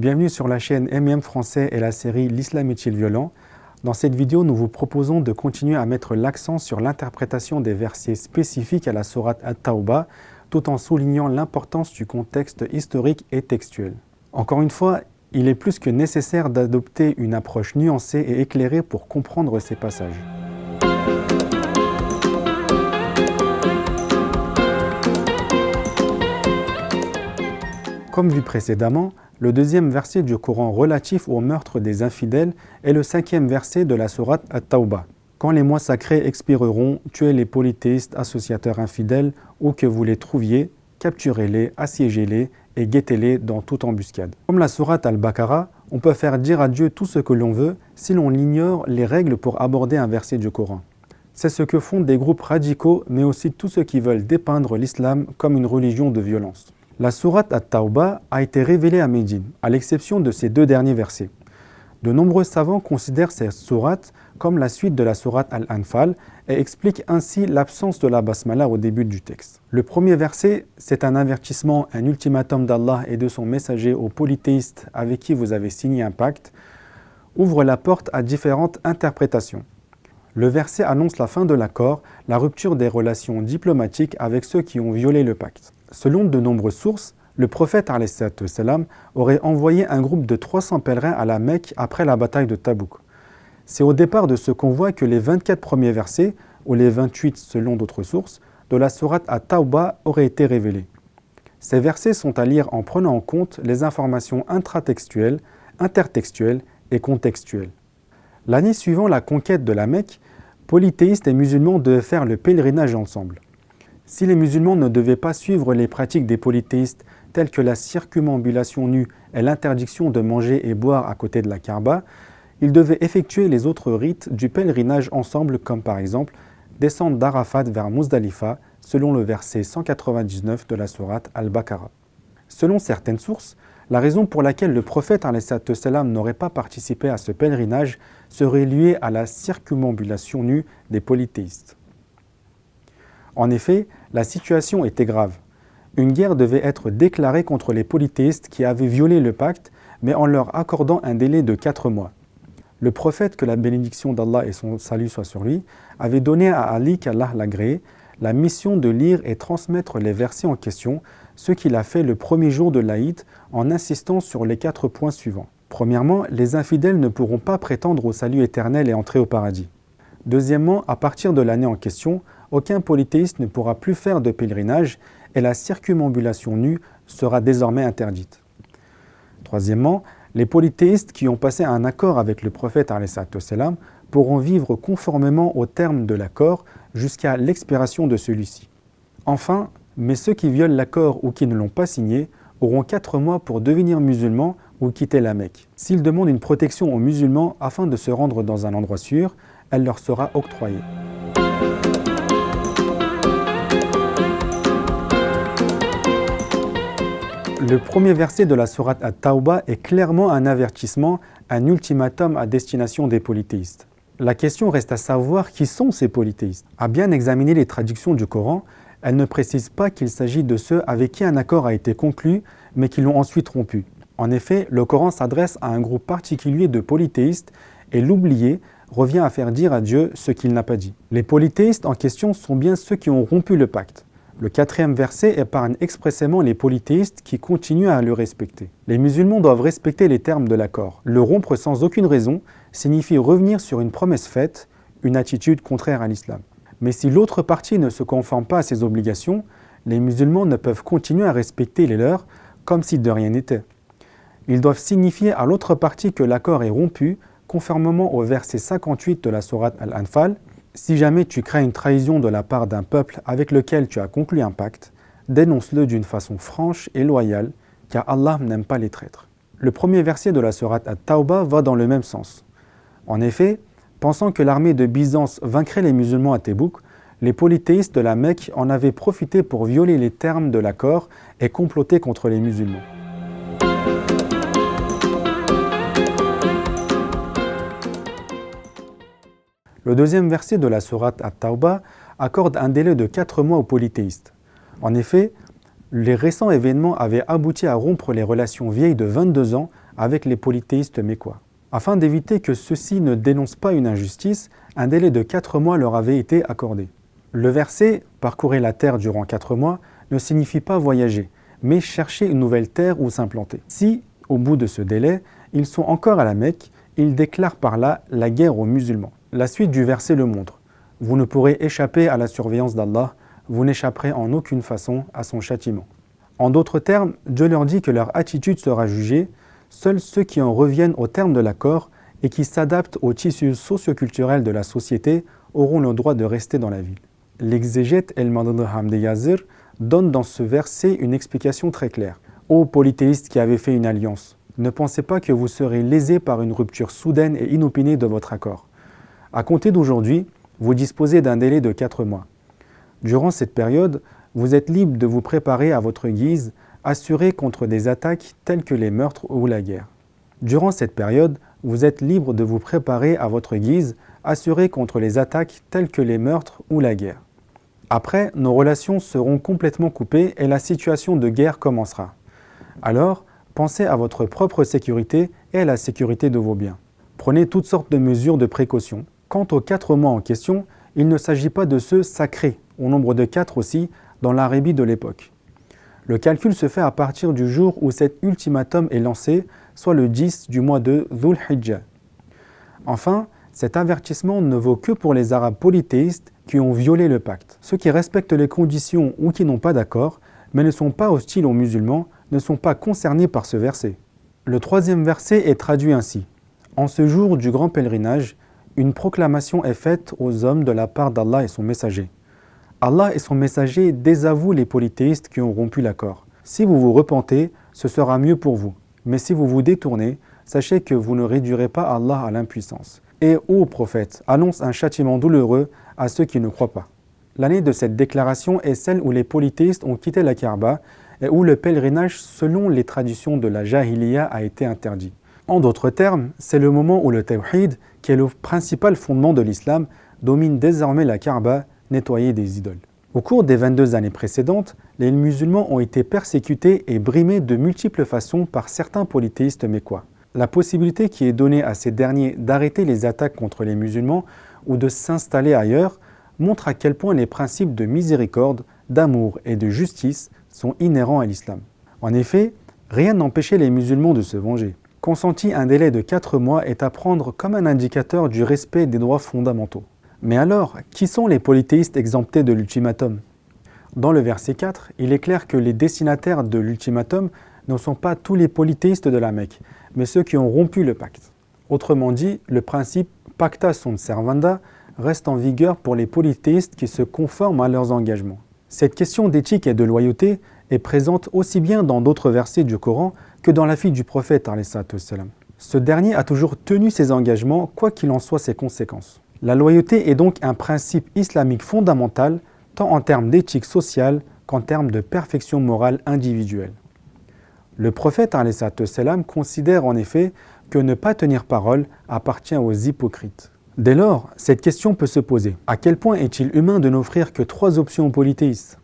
Bienvenue sur la chaîne MM Français et la série L'Islam est-il violent? Dans cette vidéo, nous vous proposons de continuer à mettre l'accent sur l'interprétation des versets spécifiques à la sourate At-Tawbah, tout en soulignant l'importance du contexte historique et textuel. Encore une fois, il est plus que nécessaire d'adopter une approche nuancée et éclairée pour comprendre ces passages. Comme vu précédemment, le deuxième verset du Coran relatif au meurtre des infidèles est le cinquième verset de la sourate At-Tawbah. Quand les mois sacrés expireront, tuez les polythéistes associateurs infidèles, où que vous les trouviez, capturez-les, assiégez-les et guettez-les dans toute embuscade. Comme la sourate Al-Baqarah, on peut faire dire à Dieu tout ce que l'on veut si l'on ignore les règles pour aborder un verset du Coran. C'est ce que font des groupes radicaux, mais aussi tous ceux qui veulent dépeindre l'islam comme une religion de violence. La sourate At-Tawbah a été révélée à Médine, à l'exception de ces deux derniers versets. De nombreux savants considèrent cette sourate comme la suite de la sourate Al-Anfal et expliquent ainsi l'absence de la basmala au début du texte. Le premier verset, c'est un avertissement, un ultimatum d'Allah et de son messager aux polythéistes avec qui vous avez signé un pacte, ouvre la porte à différentes interprétations. Le verset annonce la fin de l'accord, la rupture des relations diplomatiques avec ceux qui ont violé le pacte. Selon de nombreuses sources, le prophète ﷺ aurait envoyé un groupe de 300 pèlerins à la Mecque après la bataille de Tabouk. C'est au départ de ce convoi que les 24 premiers versets, ou les 28 selon d'autres sources, de la sourate At-Tawbah auraient été révélés. Ces versets sont à lire en prenant en compte les informations intratextuelles, intertextuelles et contextuelles. L'année suivant la conquête de la Mecque, polythéistes et musulmans devaient faire le pèlerinage ensemble. Si les musulmans ne devaient pas suivre les pratiques des polythéistes telles que la circumambulation nue et l'interdiction de manger et boire à côté de la Kaaba, ils devaient effectuer les autres rites du pèlerinage ensemble comme par exemple descendre d'Arafat vers Muzdalifa selon le verset 199 de la sourate Al-Baqarah. Selon certaines sources, la raison pour laquelle le prophète ﷺ n'aurait pas participé à ce pèlerinage serait liée à la circumambulation nue des polythéistes. En effet, la situation était grave. Une guerre devait être déclarée contre les polythéistes qui avaient violé le pacte, mais en leur accordant un délai de 4 mois. Le prophète, que la bénédiction d'Allah et son salut soient sur lui, avait donné à Ali, qu'Allah l'agréé, la mission de lire et transmettre les versets en question, ce qu'il a fait le premier jour de l'Aïd en insistant sur les 4 points suivants. Premièrement, les infidèles ne pourront pas prétendre au salut éternel et entrer au paradis. Deuxièmement, à partir de l'année en question, aucun polythéiste ne pourra plus faire de pèlerinage et la circumambulation nue sera désormais interdite. Troisièmement, les polythéistes qui ont passé un accord avec le prophète ﷺ pourront vivre conformément aux termes de l'accord jusqu'à l'expiration de celui-ci. Enfin, mais ceux qui violent l'accord ou qui ne l'ont pas signé auront 4 mois pour devenir musulmans ou quitter la Mecque. S'ils demandent une protection aux musulmans afin de se rendre dans un endroit sûr, elle leur sera octroyée. Le premier verset de la sourate At-Tawbah est clairement un avertissement, un ultimatum à destination des polythéistes. La question reste à savoir qui sont ces polythéistes. À bien examiner les traductions du Coran, elles ne précisent pas qu'il s'agit de ceux avec qui un accord a été conclu, mais qui l'ont ensuite rompu. En effet, le Coran s'adresse à un groupe particulier de polythéistes et l'oublier revient à faire dire à Dieu ce qu'il n'a pas dit. Les polythéistes en question sont bien ceux qui ont rompu le pacte. Le 4e verset épargne expressément les polythéistes qui continuent à le respecter. Les musulmans doivent respecter les termes de l'accord. Le rompre sans aucune raison signifie revenir sur une promesse faite, une attitude contraire à l'islam. Mais si l'autre partie ne se conforme pas à ses obligations, les musulmans ne peuvent continuer à respecter les leurs comme si de rien n'était. Ils doivent signifier à l'autre partie que l'accord est rompu, conformément au verset 58 de la sourate Al-Anfal. Si jamais tu crains une trahison de la part d'un peuple avec lequel tu as conclu un pacte, dénonce-le d'une façon franche et loyale, car Allah n'aime pas les traîtres. Le premier verset de la sourate At-Tawbah va dans le même sens. En effet, pensant que l'armée de Byzance vaincrait les musulmans à Tabouk, les polythéistes de la Mecque en avaient profité pour violer les termes de l'accord et comploter contre les musulmans. Le deuxième verset de la sourate At-Tawbah accorde un délai de 4 mois aux polythéistes. En effet, les récents événements avaient abouti à rompre les relations vieilles de 22 ans avec les polythéistes mécois. Afin d'éviter que ceux-ci ne dénoncent pas une injustice, un délai de 4 mois leur avait été accordé. Le verset « Parcourez la terre durant 4 mois » ne signifie pas voyager, mais chercher une nouvelle terre où s'implanter. Si, au bout de ce délai, ils sont encore à la Mecque, ils déclarent par là la guerre aux musulmans. La suite du verset le montre. Vous ne pourrez échapper à la surveillance d'Allah, vous n'échapperez en aucune façon à son châtiment. En d'autres termes, Dieu leur dit que leur attitude sera jugée, seuls ceux qui en reviennent au terme de l'accord et qui s'adaptent au tissu socio-culturel de la société auront le droit de rester dans la ville. L'exégète El-Madad Hamdi Yazir donne dans ce verset une explication très claire. Ô polythéistes qui avez fait une alliance, ne pensez pas que vous serez lésés par une rupture soudaine et inopinée de votre accord. À compter d'aujourd'hui, vous disposez d'un délai de 4 mois. Durant cette période, vous êtes libre de vous préparer à votre guise, assuré contre des attaques telles que les meurtres ou la guerre. Durant cette période, vous êtes libre de vous préparer à votre guise, assuré contre les attaques telles que les meurtres ou la guerre. Après, nos relations seront complètement coupées et la situation de guerre commencera. Alors, pensez à votre propre sécurité et à la sécurité de vos biens. Prenez toutes sortes de mesures de précaution. Quant aux 4 mois en question, il ne s'agit pas de ceux sacrés, au nombre de 4 aussi, dans l'Arabie de l'époque. Le calcul se fait à partir du jour où cet ultimatum est lancé, soit le 10 du mois de Dhul Hijjah. Enfin, cet avertissement ne vaut que pour les Arabes polythéistes qui ont violé le pacte. Ceux qui respectent les conditions ou qui n'ont pas d'accord, mais ne sont pas hostiles aux musulmans, ne sont pas concernés par ce verset. Le 3e verset est traduit ainsi. En ce jour du grand pèlerinage, une proclamation est faite aux hommes de la part d'Allah et son messager. Allah et son messager désavouent les polythéistes qui ont rompu l'accord. Si vous vous repentez, ce sera mieux pour vous. Mais si vous vous détournez, sachez que vous ne réduirez pas Allah à l'impuissance. Et, ô prophète, annonce un châtiment douloureux à ceux qui ne croient pas. L'année de cette déclaration est celle où les polythéistes ont quitté la Kaaba et où le pèlerinage, selon les traditions de la Jahiliya, a été interdit. En d'autres termes, c'est le moment où le Tawhid, qui est le principal fondement de l'islam, domine désormais la Kaaba, nettoyée des idoles. Au cours des 22 années précédentes, les musulmans ont été persécutés et brimés de multiples façons par certains polythéistes mécois. La possibilité qui est donnée à ces derniers d'arrêter les attaques contre les musulmans ou de s'installer ailleurs montre à quel point les principes de miséricorde, d'amour et de justice sont inhérents à l'islam. En effet, rien n'empêchait les musulmans de se venger. Consenti un délai de 4 mois est à prendre comme un indicateur du respect des droits fondamentaux. Mais alors, qui sont les polythéistes exemptés de l'ultimatum? Dans le verset 4, il est clair que les destinataires de l'ultimatum ne sont pas tous les polythéistes de la Mecque, mais ceux qui ont rompu le pacte. Autrement dit, le principe pacta sunt servanda reste en vigueur pour les polythéistes qui se conforment à leurs engagements. Cette question d'éthique et de loyauté est présente aussi bien dans d'autres versets du Coran que dans la vie du prophète alayhi salam. Ce dernier a toujours tenu ses engagements, quoi qu'il en soit ses conséquences. La loyauté est donc un principe islamique fondamental, tant en termes d'éthique sociale qu'en termes de perfection morale individuelle. Le prophète alayhi salam considère en effet que ne pas tenir parole appartient aux hypocrites. Dès lors, cette question peut se poser. À quel point est-il humain de n'offrir que 3 options aux polythéistes?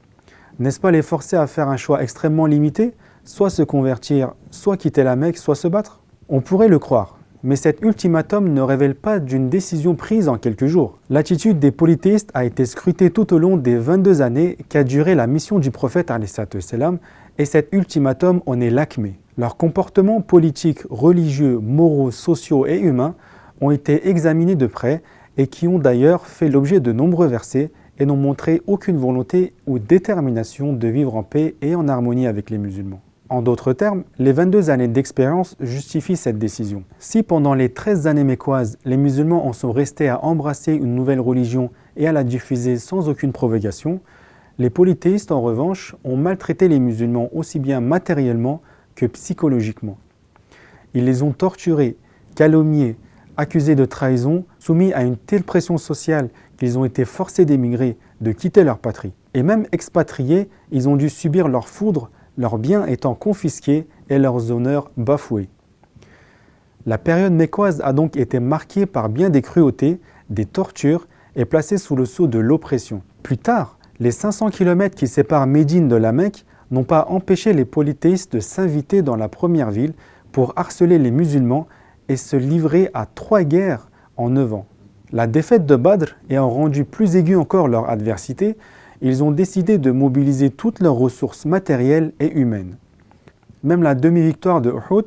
N'est-ce pas les forcer à faire un choix extrêmement limité, soit se convertir, soit quitter la Mecque, soit se battre? On pourrait le croire, mais cet ultimatum ne révèle pas d'une décision prise en quelques jours. L'attitude des polythéistes a été scrutée tout au long des 22 années qu'a duré la mission du prophète alayhi salam, et cet ultimatum en est l'acmé. Leurs comportements politiques, religieux, moraux, sociaux et humains ont été examinés de près et qui ont d'ailleurs fait l'objet de nombreux versets et n'ont montré aucune volonté ou détermination de vivre en paix et en harmonie avec les musulmans. En d'autres termes, les 22 années d'expérience justifient cette décision. Si pendant les 13 années mécoises, les musulmans en sont restés à embrasser une nouvelle religion et à la diffuser sans aucune provocation, les polythéistes en revanche ont maltraité les musulmans aussi bien matériellement que psychologiquement. Ils les ont torturés, calomniés, accusés de trahison, soumis à une telle pression sociale qu'ils ont été forcés d'émigrer, de quitter leur patrie. Et même expatriés, ils ont dû subir leur foudre, leurs biens étant confisqués et leurs honneurs bafoués. La période mécoise a donc été marquée par bien des cruautés, des tortures et placée sous le sceau de l'oppression. Plus tard, les 500 km qui séparent Médine de la Mecque n'ont pas empêché les polythéistes de s'inviter dans la première ville pour harceler les musulmans et se livrer à 3 guerres en 9 ans. La défaite de Badr ayant rendu plus aiguë encore leur adversité, ils ont décidé de mobiliser toutes leurs ressources matérielles et humaines. Même la demi-victoire de Uhud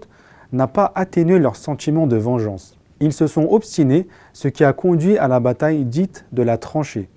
n'a pas atténué leur sentiment de vengeance. Ils se sont obstinés, ce qui a conduit à la bataille dite de la tranchée.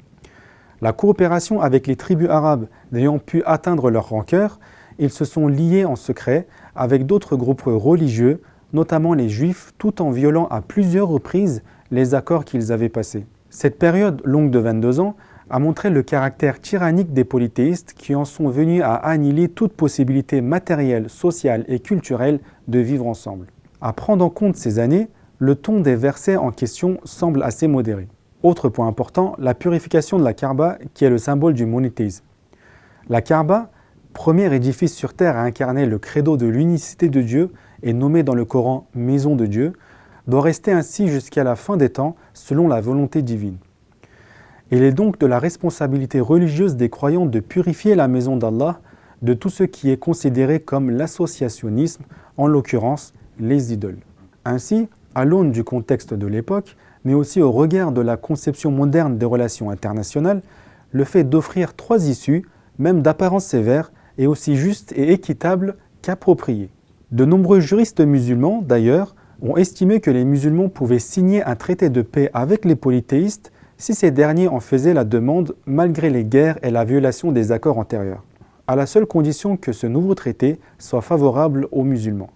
La coopération avec les tribus arabes n'ayant pu atteindre leur rancœur, ils se sont liés en secret avec d'autres groupes religieux, notamment les Juifs, tout en violant à plusieurs reprises les accords qu'ils avaient passés. Cette période longue de 22 ans a montré le caractère tyrannique des polythéistes qui en sont venus à annihiler toute possibilité matérielle, sociale et culturelle de vivre ensemble. À prendre en compte ces années, le ton des versets en question semble assez modéré. Autre point important, la purification de la Kaaba qui est le symbole du monothéisme. La Kaaba, premier édifice sur terre à incarner le credo de l'unicité de Dieu et nommé dans le Coran « Maison de Dieu », doit rester ainsi jusqu'à la fin des temps selon la volonté divine. Il est donc de la responsabilité religieuse des croyants de purifier la maison d'Allah de tout ce qui est considéré comme l'associationnisme, en l'occurrence les idoles. Ainsi, à l'aune du contexte de l'époque, mais aussi au regard de la conception moderne des relations internationales, le fait d'offrir 3 issues, même d'apparence sévère, est aussi juste et équitable qu'approprié. De nombreux juristes musulmans, d'ailleurs, ont estimé que les musulmans pouvaient signer un traité de paix avec les polythéistes si ces derniers en faisaient la demande malgré les guerres et la violation des accords antérieurs, à la seule condition que ce nouveau traité soit favorable aux musulmans.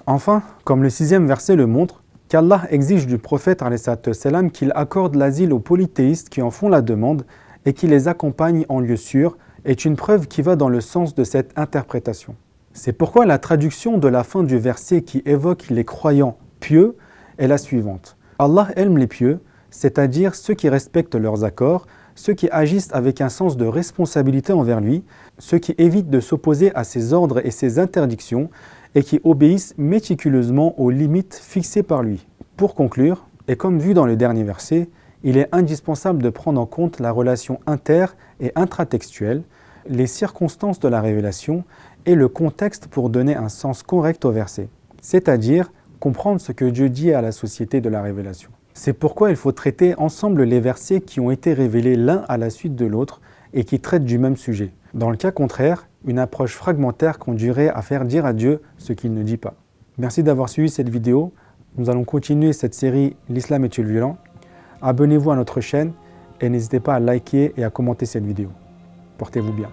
Enfin, comme le 6e verset le montre, qu'Allah exige du prophète ﷺ qu'il accorde l'asile aux polythéistes qui en font la demande et qui les accompagne en lieu sûr est une preuve qui va dans le sens de cette interprétation. C'est pourquoi la traduction de la fin du verset qui évoque les croyants pieux est la suivante. Allah aime les pieux, c'est-à-dire ceux qui respectent leurs accords, ceux qui agissent avec un sens de responsabilité envers lui, ceux qui évitent de s'opposer à ses ordres et ses interdictions et qui obéissent méticuleusement aux limites fixées par lui. Pour conclure, et comme vu dans le dernier verset, il est indispensable de prendre en compte la relation inter- et intratextuelle, les circonstances de la révélation et le contexte pour donner un sens correct au verset, c'est-à-dire comprendre ce que Dieu dit à la société de la révélation. C'est pourquoi il faut traiter ensemble les versets qui ont été révélés l'un à la suite de l'autre et qui traitent du même sujet. Dans le cas contraire, une approche fragmentaire conduirait à faire dire à Dieu ce qu'il ne dit pas. Merci d'avoir suivi cette vidéo. Nous allons continuer cette série « L'Islam est-il violent ?» Abonnez-vous à notre chaîne et n'hésitez pas à liker et à commenter cette vidéo. Portez-vous bien.